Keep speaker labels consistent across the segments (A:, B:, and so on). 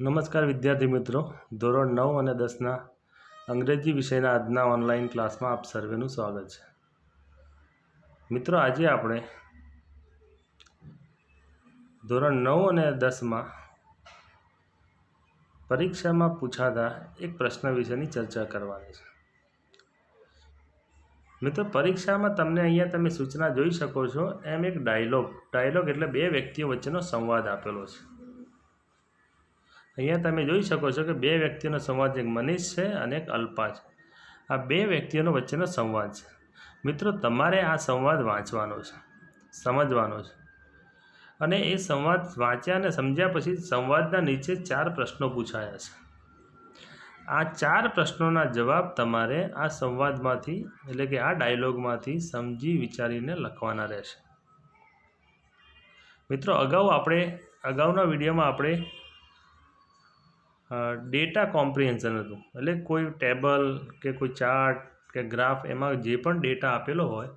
A: નમસ્કાર વિદ્યાર્થી મિત્રો, ધોરણ 9 અને 10ના અંગ્રેજી વિષયના આજના ઓનલાઈન ક્લાસમાં આપ સર્વેનું સ્વાગત છે. મિત્રો, આજે આપણે ધોરણ 9 અને 10માં પરીક્ષામાં પૂછાતા એક પ્રશ્ન વિશેની ચર્ચા કરવાની છે. મિત્રો, પરીક્ષામાં તમને અહીંયા તમે સૂચના જોઈ શકો છો એમ એક ડાયલોગ એટલે બે વ્યક્તિઓ વચ્ચેનો સંવાદ આપેલો છે. અહીંયા તમે જોઈ શકો છો કે બે વ્યક્તિઓનો સંવાદ, એક મનીષ છે અને એક અલ્પા છે. આ બે વ્યક્તિઓનો વચ્ચેનો સંવાદ છે. મિત્રો, તમારે આ સંવાદ વાંચવાનો છે, સમજવાનો છે અને એ સંવાદ વાંચ્યા અને સમજ્યા પછી સંવાદના નીચે 4 પ્રશ્નો પૂછાયા છે. આ 4 પ્રશ્નોના જવાબ તમારે આ સંવાદમાંથી એટલે કે આ ડાયલોગમાંથી સમજી વિચારીને લખવાના રહેશે. મિત્રો, અગાઉના વિડીયોમાં આપણે ડેટા કોમ્પ્રિહેન્શન હતું, એટલે કોઈ ટેબલ કે કોઈ ચાર્ટ કે ગ્રાફ, એમાં જે પણ ડેટા આપેલો હોય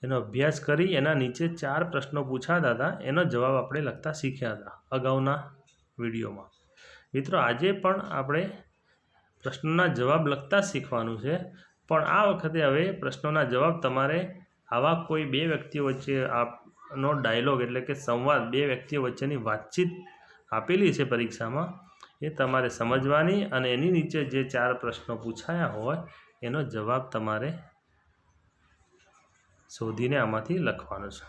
A: એનો અભ્યાસ કરી એના નીચે 4 પ્રશ્નો પૂછાતા હતા, એનો જવાબ આપણે લખતા શીખ્યા હતા અગાઉના વિડીયોમાં. મિત્રો, આજે પણ આપણે પ્રશ્નોના જવાબ લખતા જ શીખવાનું છે, પણ આ વખતે હવે પ્રશ્નોના જવાબ તમારે આવા કોઈ બે વ્યક્તિઓ વચ્ચે નો ડાયલોગ એટલે કે સંવાદ, બે વ્યક્તિઓ વચ્ચેની વાતચીત આપેલી છે પરીક્ષામાં, એ તમારે સમજવાની અને એની નીચે જે 4 પ્રશ્નો પૂછાયા હોય એનો જવાબ તમારે શોધીને આમાંથી લખવાનો છે.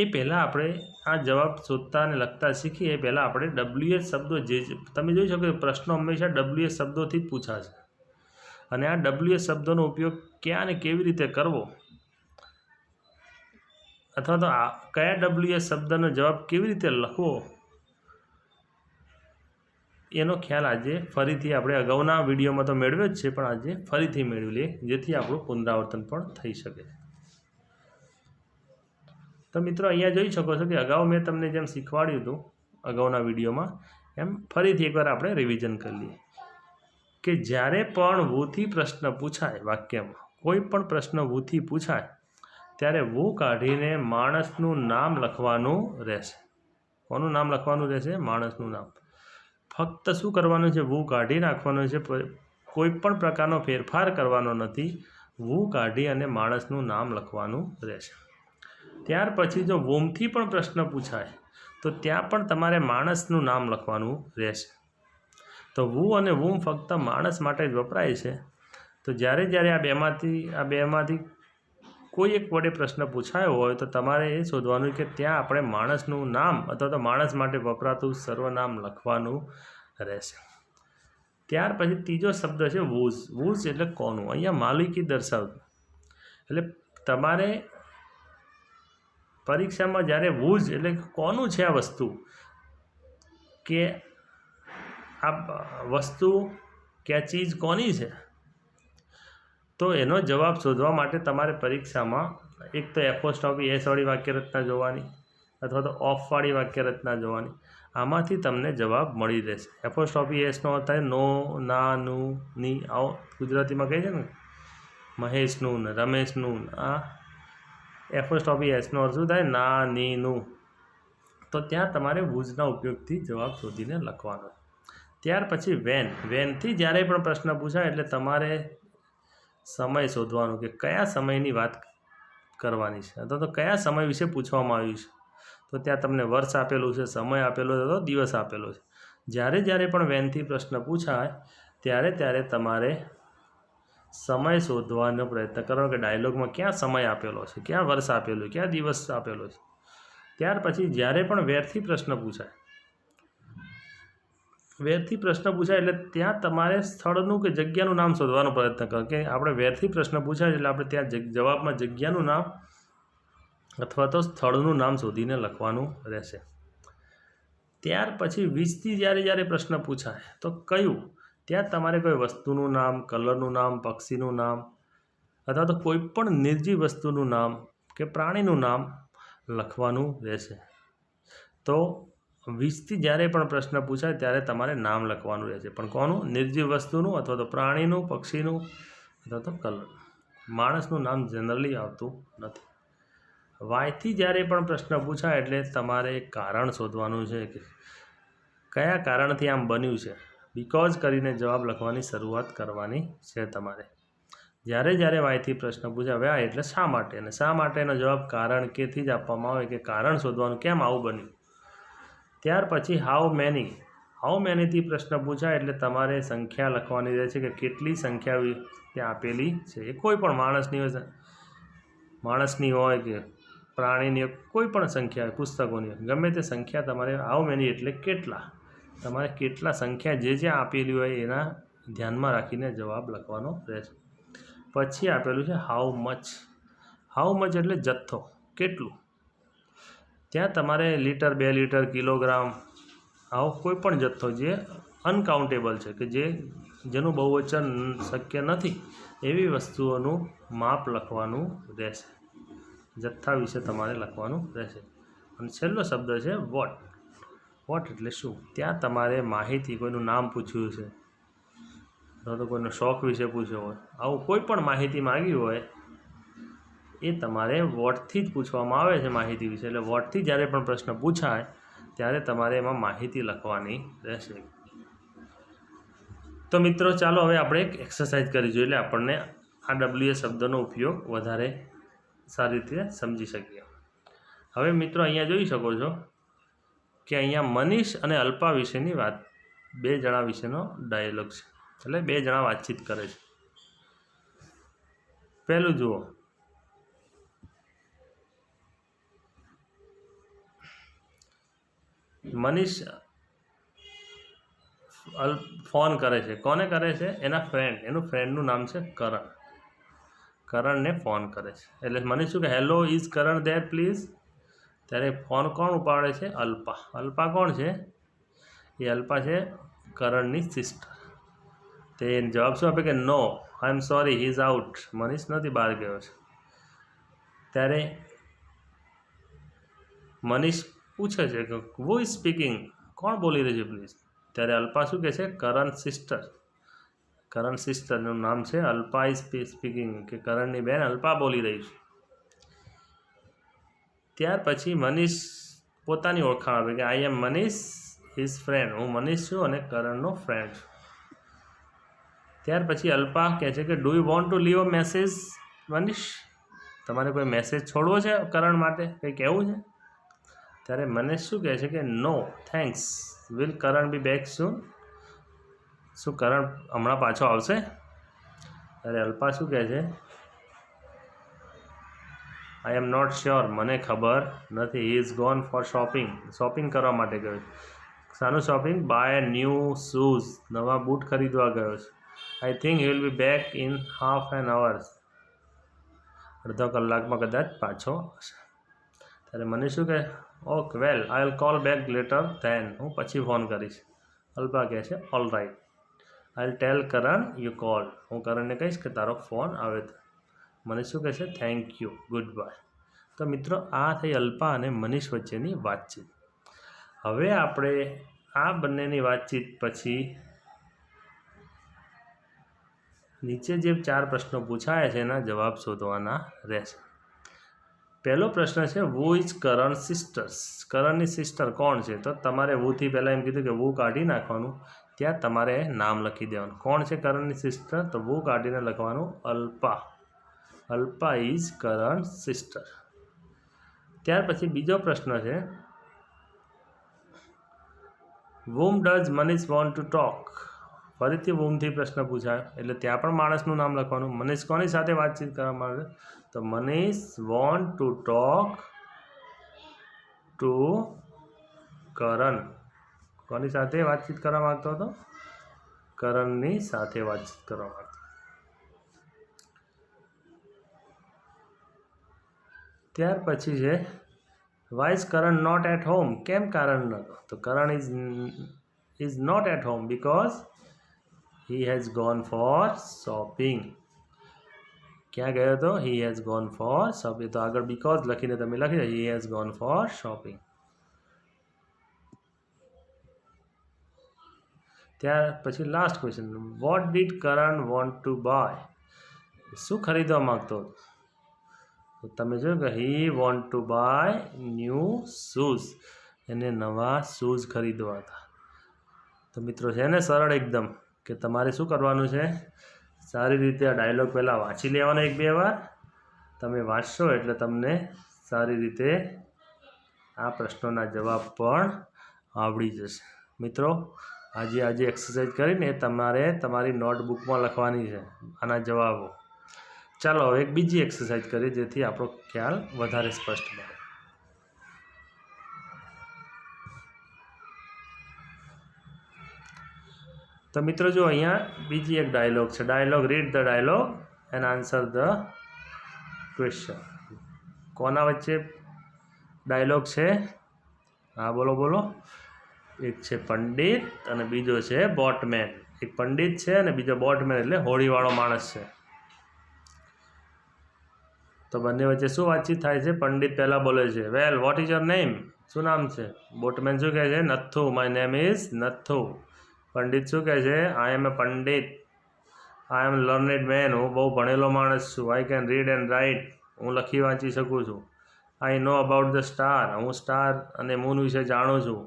A: એ પહેલાં આપણે આ જવાબ શોધતા અને લખતા શીખીએ એ પહેલાં આપણે WH શબ્દો, જે તમે જોઈ શકો કે પ્રશ્નો હંમેશા WH શબ્દોથી જ પૂછાશે અને આ WH શબ્દોનો ઉપયોગ ક્યાં અને કેવી રીતે કરવો, અથવા તો કયા WH શબ્દનો જવાબ કેવી રીતે લખવો, એનો ખ્યાલ આજે ફરીથી આપણે અગાઉના વિડીયોમાં તો મેળવ્યો જ છે, પણ આજે ફરીથી મેળવી લઈએ જેથી આપણું પુનરાવર્તન પણ થઈ શકે. તો મિત્રો, અહીંયા જોઈ શકો છો કે અગાઉ મેં તમને જેમ શીખવાડ્યું હતું અગાઉના વિડીયોમાં, એમ ફરીથી એકવાર આપણે રિવિઝન કરી લઈએ કે જ્યારે પણ વોથી પ્રશ્ન પૂછાય, વાક્યમાં કોઈ પણ પ્રશ્ન વોથી પૂછાય ત્યારે વો કાઢીને માણસનું નામ લખવાનું રહેશે. કોનું નામ લખવાનું રહેશે? માણસનું નામ. ફક્ત શું કરવાનું છે? વું કાઢી નાખવાનું છે, કોઈ પણ પ્રકારનો ફેરફાર કરવાનો નથી. વું કાઢી અને માણસનું નામ લખવાનું રહેશે. ત્યાર પછી જો વોમથી પણ પ્રશ્ન પૂછાય તો ત્યાં પણ તમારે માણસનું નામ લખવાનું રહેશે. તો વુ અને વૂમ ફક્ત માણસ માટે જ વપરાય છે. તો જ્યારે આ બેમાંથી કોઈ એક વડે પ્રશ્ન પૂછાયો હોય તો તમારે એ શોધવાનું કે ત્યાં આપણે માણસનું નામ અથવા તો માણસ માટે વપરાતું સર્વનામ લખવાનું રહેશે. ત્યાર પછી ત્રીજો શબ્દ છે વૂઝ. વૂઝ એટલે કોનું, અહીંયા માલિકી દર્શાવતું. એટલે તમારે પરીક્ષામાં જ્યારે વૂઝ એટલે કોનું છે આ વસ્તુ, કે આ વસ્તુ કે આ ચીજ કોની છે, તો એનો જવાબ શોધવા માટે તમારે પરીક્ષામાં એક તો એપોસ્ટ્રોફી એસ વાળી વાક્યરચના જોવાની અથવા તો ઓફવાળી વાક્યરચના જોવાની. આમાંથી તમને જવાબ મળી રહેશે. એપોસ્ટ્રોફી એસનો અર્થ થાય નો, ના, નું, ની. આવો ગુજરાતીમાં કહે છે ને, મહેશનું ને રમેશનું. આ એપોસ્ટ્રોફી એસનો અર્થ શું થાય? ના, ની, નું. તો ત્યાં તમારે વૂઝના ઉપયોગથી જવાબ શોધીને લખવાનો. ત્યાર પછી વેનથી જ્યારે પણ પ્રશ્ન પૂછાય એટલે તમારે સમય શોધવાનો કે કયા સમયની વાત કરવાની છે અથવા તો કયા સમય વિશે પૂછવામાં આવ્યું છે. તો ત્યાં તમને વર્ષ આપેલું છે, સમય આપેલો છે, તો દિવસ આપેલો છે. જ્યારે પણ વેનથી પ્રશ્ન પૂછાય ત્યારે તમારે સમય શોધવાનો પ્રયત્ન કરો કે ડાયલોગમાં ક્યાં સમય આપેલો છે, ક્યાં વર્ષ આપેલું છે, ક્યાં દિવસ આપેલો છે. ત્યાર પછી જ્યારે પણ વેરથી પ્રશ્ન પૂછાય એટલે ત્યાં તમારે સ્થળનું કે જગ્યાનું નામ શોધવાનો પ્રયત્ન કરો કે આપણે વેરથી પ્રશ્ન પૂછાય એટલે આપણે ત્યાં જવાબમાં જગ્યાનું નામ અથવા તો સ્થળનું નામ શોધીને લખવાનું રહેશે. ત્યાર પછી વીજથી જ્યારે પ્રશ્ન પૂછાય તો કયું, ત્યાં તમારે કોઈ વસ્તુનું નામ, કલરનું નામ, પક્ષીનું નામ અથવા તો કોઈ પણ નિર્જીવ વસ્તુનું નામ કે પ્રાણીનું નામ લખવાનું રહેશે. તો વીજથી જ્યારે પણ પ્રશ્ન પૂછાય ત્યારે તમારે નામ લખવાનું રહેશે, પણ કોનું? નિર્જીવ વસ્તુનું અથવા તો પ્રાણીનું, પક્ષીનું અથવા તો કલર. માણસનું નામ જનરલી આવતું નથી. વાયથી જ્યારે પણ પ્રશ્ન પૂછાય એટલે તમારે કારણ શોધવાનું છે કે કયા કારણથી આમ બન્યું છે, બીકોઝ કરીને જવાબ લખવાની શરૂઆત કરવાની છે તમારે. જ્યારે વાયથી પ્રશ્ન પૂછાય હવે આ એટલે શા માટે, અને શા માટેનો જવાબ કારણ કેથી જ આપવામાં આવે કે કારણ શોધવાનું કેમ આવું બન્યું. ત્યાર પછી હાઉ મેનીથી પ્રશ્ન પૂછાય એટલે તમારે સંખ્યા લખવાની રહે છે કે કેટલી સંખ્યા ત્યાં આપેલી છે. એ કોઈ પણ માણસની હોય કે પ્રાણીની કોઈ પણ સંખ્યા હોય, પુસ્તકોની હોય, ગમે તે સંખ્યા તમારે હાઉ મેની એટલે કેટલા, તમારે કેટલા સંખ્યા જે આપેલી હોય એના ધ્યાનમાં રાખીને જવાબ લખવાનો રહેશે. પછી આપેલું છે હાઉ મચ એટલે જથ્થો, કેટલું. ત્યાં તમારે લીટર, 2 લીટર, કિલોગ્રામ, આવો કોઈ પણ જથ્થો જે અનકાઉન્ટેબલ છે કે જેનું બહુવચન શક્ય નથી એવી વસ્તુઓનું માપ લખવાનું રહેશે. જથ્થા વિશે તમારે લખવાનું રહેશે. અને છેલ્લો શબ્દ છે વોટ એટલે શું. ત્યાં તમારે માહિતી, કોઈનું નામ પૂછ્યું છે અથવા તો કોઈનો શોખ વિશે પૂછ્યો હોય, આવું કોઈ પણ માહિતી માગી હોય એ તમારે વોટથી જ પૂછવામાં આવે છે માહિતી વિશે. એટલે વોટથી જ્યારે પણ પ્રશ્ન પૂછાય ત્યારે તમારે એમાં માહિતી લખવાની રહેશે. તો મિત્રો ચાલો હવે આપણે એક એક્સરસાઇઝ કરી જોઈએ એટલે આપણને આ WH શબ્દનો ઉપયોગ વધારે સારી રીતે સમજી શકીએ. હવે મિત્રો અહીંયા જોઈ શકો છો કે અહીંયા મનીષ અને અલ્પા વિશેની વાત, 2 જણા વિશેનો ડાયલોગ છે, એટલે 2 જણા વાતચીત કરે છે. પહેલું જુઓ, મનીષ ફોન કરે છે. કોને કરે છે? એના ફ્રેન્ડ. એનું ફ્રેન્ડનું નામ છે કરણને ફોન કરે છે. એટલે મનીષ શું કે hello, is Karan there please. ત્યારે ફોન કોણ ઉપાડે છે? અલ્પા કોણ છે? એ અલ્પા છે કરણની સિસ્ટર. તે જવાબ શું આપે કે no, I am sorry, he is out. Manish નથી, બહાર ગયો છે. ત્યારે મનીષ પૂછે છે કે હુ ઇઝ સ્પીકિંગ, કોણ બોલી રહ્યું છે પ્લીઝ. ત્યારે અલ્પા શું કહે છે? કરણ સિસ્ટરનું નામ છે અલ્પા ઇઝ સ્પીકિંગ, કે કરણની બેન અલ્પા બોલી રહી છે. ત્યાર પછી મનીષ પોતાની ઓળખાણ આપે કે આઈ એમ મનીષ, હિઝ ફ્રેન્ડ. હું મનીષ છું અને કરણનો ફ્રેન્ડ છું. ત્યાર પછી અલ્પા કહે છે કે do you want to leave a message Manish, તમારે કોઈ મેસેજ છોડવો છે કરણ માટે, કંઈ કહેવું છે? ત્યારે મનીષ શું કહે છે કે no thanks, will Karan be back soon. શું કરણ હમણાં પાછો આવશે? ત્યારે અલ્પા શું કહે છે? આઈ એમ નોટ શ્યોર, મને ખબર નથી. He is gone for shopping કરવા માટે ગયો છે. શાનું શોપિંગ? બાય ન્યૂ શૂઝ, નવા બૂટ ખરીદવા ગયો છે. I think he will be back in half an hour, અડધો કલાકમાં કદાચ પાછો આવશે. ત્યારે મને શું કહે? Okay well, I will call back later then, હું પછી ફોન કરીશ. અલ્પા કહે છે all right, I will tell Karan you call, હું કરણને કહીશ કે તારો ફોન આવે તો. મને શું કહે છે? Thank you, good bye. તો મિત્રો આ થઈ અલ્પા અને મનીષ વચ્ચેની વાતચીત. હવે આપણે આ બંનેની વાતચીત પછી નીચે જે 4 પ્રશ્નો પૂછાયા છે એના જવાબ શોધવાના રહેશે. પહેલો પ્રશ્ન છે વુ ઇઝ કરણ સિસ્ટર્સ, કરણની સિસ્ટર કોણ છે? તો તમારે વુથી પહેલાં એમ કીધું કે વુ કાઢી નાખવાનું, ત્યાં તમારે નામ લખી દેવાનું. કોણ છે કરણની સિસ્ટર? તો વુ કાઢીને લખવાનું અલ્પા ઇઝ કરણ સિસ્ટર. ત્યાર પછી બીજો પ્રશ્ન છે whom does Manish want to talk. ફરીથી whomથી પ્રશ્ન પૂછાયો એટલે ત્યાં પણ માણસનું નામ લખવાનું. મનીષ કોની સાથે વાતચીત કરવા માંગે? તો Manish want to talk to Karan. કોની સાથે વાતચીત કરવા માંગતો હતો? કરણની સાથે વાતચીત કરવા માંગતો. ત્યાર પછી છે why is Karan not at home, કેમ કારણ નહોતો? તો Karan is not at home because he has gone for shopping. ક્યાં ગયો હતો? He has gone for shopping. તો આગળ બીકોઝ લખીને તમે લખી દો he has gone for shopping. ત્યાર પછી last question, what did Karan want to buy. શું ખરીદવા માગતો હતો? તો તમે જોયું કે he want to buy new shoes, એને નવા શૂઝ ખરીદવા હતા. તો મિત્રો છે ને સરળ એકદમ કે તમારે શું કરવાનું છે, સારી રીતે આ ડાયલોગ પહેલાં વાંચી લેવાનો 1-2 વાર. તમે વાંચશો એટલે તમને સારી રીતે આ પ્રશ્નોના જવાબ પણ આવડી જશે. મિત્રો આજે એક્સરસાઇઝ કરીને તમારે તમારી નોટબુકમાં લખવાની છે આના જવાબો. ચાલો હવે એક બીજી એક્સરસાઇઝ કરીએ જેથી આપણો ખ્યાલ વધારે સ્પષ્ટ બને. તો મિત્રો જો અહીંયા બીજી એક ડાયલોગ છે. Dialogue, read the dialogue and answer the question. કોના વચ્ચે ડાયલોગ છે? હા બોલો. એક છે પંડિત અને બીજો છે બોટમેન. એક પંડિત છે અને બીજો બોટમેન એટલે હોડીવાળો માણસ છે. તો બંને વચ્ચે શું વાતચીત થાય છે? પંડિત પહેલાં બોલે છે, well what is your name? શું નામ છે? બોટમેન શું કહે છે? Nathu, my name is Nathu. Pandit શું કહે છે? I am a pandit, I am learned man. હું બહુ ભણેલો માણસ છું. I can read and write. હું લખી વાંચી શકું છું. I know about the star. હું સ્ટાર અને મૂન વિશે જાણું છું.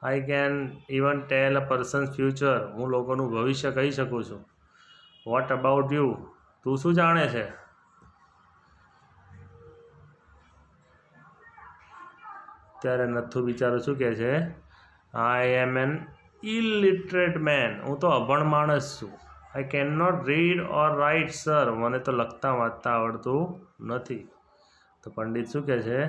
A: I can even tell a person's future. હું લોકોનું ભવિષ્ય કહી શકું છું. What about you? તું શું જાણે છે? ત્યારે નથુ બિચારો શું કહે છે? I am an illiterate man. હું તો અભણ માણસ છું. I can not read or write sir. મને તો લખતા વાંચતા આવડતું નથી. તો પંડિત શું કહે છે?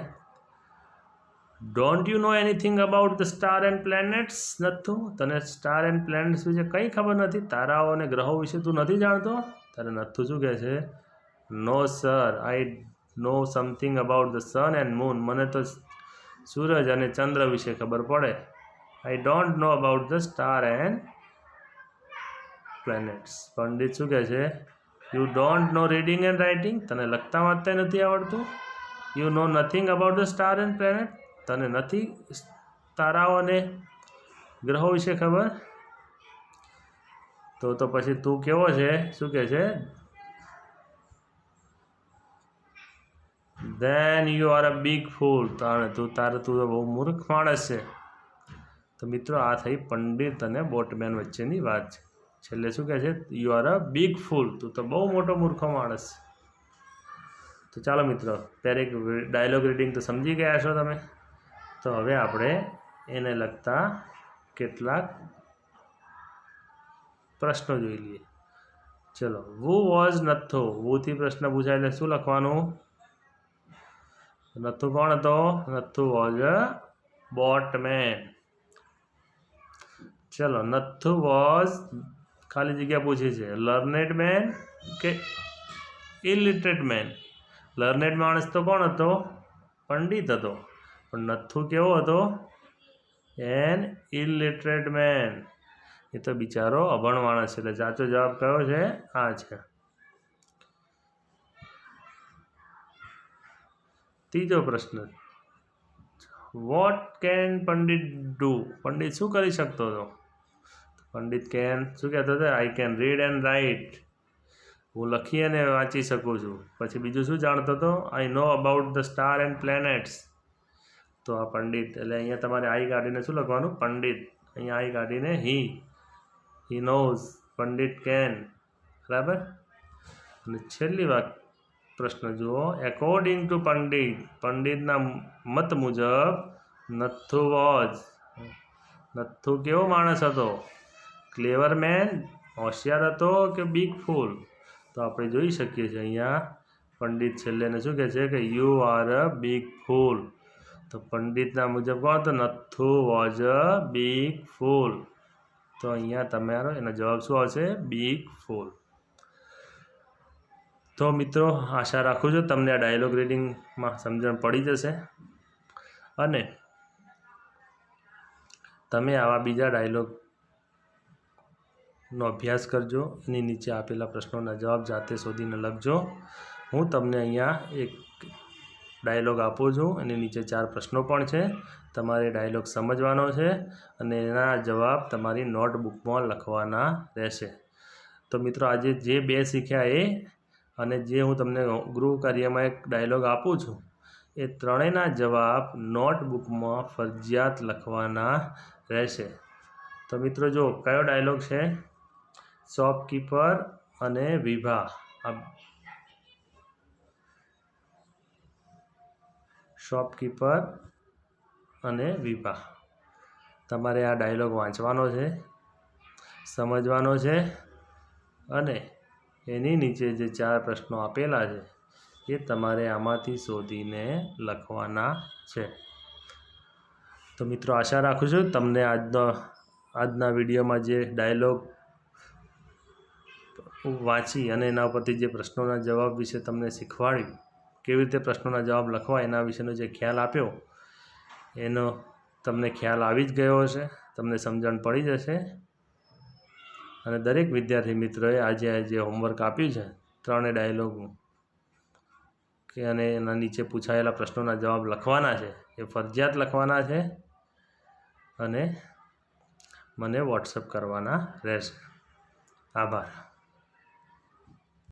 A: Don't you know anything about the star and planets Nathu? તને સ્ટાર એન્ડ પ્લેનેટ્સ વિશે કંઈ ખબર નથી? તારાઓ અને ગ્રહો વિશે તું નથી જાણતો? ત્યારે નથુ શું કહે છે? No sir, I know something about the sun and moon. મને તો સૂરજ અને ચંદ્ર વિશે ખબર પડે. I don't know about the star and planets. Pandit શું કહે છે? You don't know reading and writing. તને લખતા વાંચતા નથી આવડતું? You know nothing about the star and planet. તને નથી તારાઓ અને ગ્રહો વિશે ખબર? તો પછી તું કેવો છે? શું કહે છે? Then you are a big fool. તું તો બહુ મૂર્ખ માણસ છે. તો મિત્રો આ થઈ પંડિત અને બોટમેન વચ્ચેની વાત છે. છેલ્લે શું કહે છે? You are a big fool. તું તો બહુ મોટો મૂર્ખો માણસ છે. તો ચાલો મિત્રો, દરેક ડાયલોગ રીડિંગ તો સમજી ગયા છો તમે. તો હવે આપણે એને લગતા કેટલાક પ્રશ્નો જોઈ લઈએ. ચલો, વુ વોઝ નથુ.વુથી પ્રશ્ન પૂછાય એટલે શું લખવાનું? નથુ કોણ હતો? Nathu was a boatmen. ચલો, નથુ વોઝ ખાલી જગ્યા પૂછી છે લર્નેડ મેન કે ઇલિટરેટ મેન? લર્નેડ માણસ તો કોણ હતો? પંડિત હતો. પણ નથુ કેવો હતો? N illiterate main. એ તો બિચારો અભણ માણસ છે. એટલે સાચો જવાબ કયો છે? આ છે. ત્રીજો પ્રશ્ન, what can Pandit do? Pandit શું કરી શકતો હતો? પંડિત શું કહેતો હતો? આઈ કેન રીડ એન્ડ રાઇટ. હું લખી અને વાંચી શકું છું. પછી બીજું શું જાણતો હતો? I know about the star and planets. તો આ પંડિત, એટલે અહીંયા તમારે આઈ કાઢીને શું લખવાનું? પંડિત. અહીંયા આઈ કાઢીને હી નોઝ. પંડિત કેન. બરાબર. અને છેલ્લી વાત પ્રશ્ન જુઓ, એકોર્ડિંગ ટુ પંડિત. પંડિતના મત મુજબ નથુ વોઝ. નથુ કેવો માણસ હતો? ક્લેવર મેન, હોશિયાર હતો કે બિગ ફૂલ? તો આપણે જોઈ શકીએ છીએ અહીંયા પંડિત છેલ્લેને શું કહે છે કે યુ આર અ બિગ ફૂલ. તો પંડિતના મુજબ કોણ તો? નથુ વોઝ અ બિગ ફૂલ. તો અહીંયા તમારો એનો જવાબ શું આવશે? બિગ ફૂલ. તો મિત્રો, આશા રાખું છું તમને આ ડાયલોગ રીડિંગમાં સમજણ પડી જશે અને તમે આવા બીજા ડાયલોગનો અભ્યાસ કરજો. એની નીચે આપેલા પ્રશ્નોના જવાબ જાતે શોધીને લખજો. હું તમને અહીંયા એક ડાયલોગ આપું છું. એની નીચે 4 પ્રશ્નો પણ છે. તમારે ડાયલોગ સમજવાનો છે અને એના જવાબ તમારી નોટબુકમાં લખવાના રહેશે. તો મિત્રો, આજે જે 2 શીખ્યા એ અને જે હું તમને ગૃહ કાર્યમાં એક ડાયલોગ આપું છું એ ત્રણેયના જવાબ નોટબુકમાં ફરજિયાત લખવાના રહેશે. તો મિત્રો જો કયો ડાયલોગ છે? શોપકીપર અને વિભા. શોપકીપર અને વિભા. તમારે આ ડાયલોગ વાંચવાનો છે, સમજવાનો છે અને એની નીચે જે 4 પ્રશ્નો આપેલા છે એ તમારે આમાંથી શોધીને લખવાના છે. તો મિત્રો આશા રાખું છું તમને આજના વિડીયોમાં જે ડાયલોગ વાંચી અને એના પરથી જે પ્રશ્નોના જવાબ વિશે તમને શીખવાડ્યું, કેવી રીતે પ્રશ્નોના જવાબ લખવા એના વિશેનો જે ખ્યાલ આપ્યો એનો તમને ખ્યાલ આવી જ ગયો હશે, તમને સમજણ પડી જશે. અને દરેક વિદ્યાર્થી મિત્રોએ આજે જે હોમવર્ક આપ્યું છે 3 ડાયલોગનું કે અને એના નીચે પૂછાયેલા પ્રશ્નોના જવાબ લખવાના છે, એ ફરજિયાત લખવાના છે અને મને વોટ્સઅપ કરવાના રહેશે. આભાર.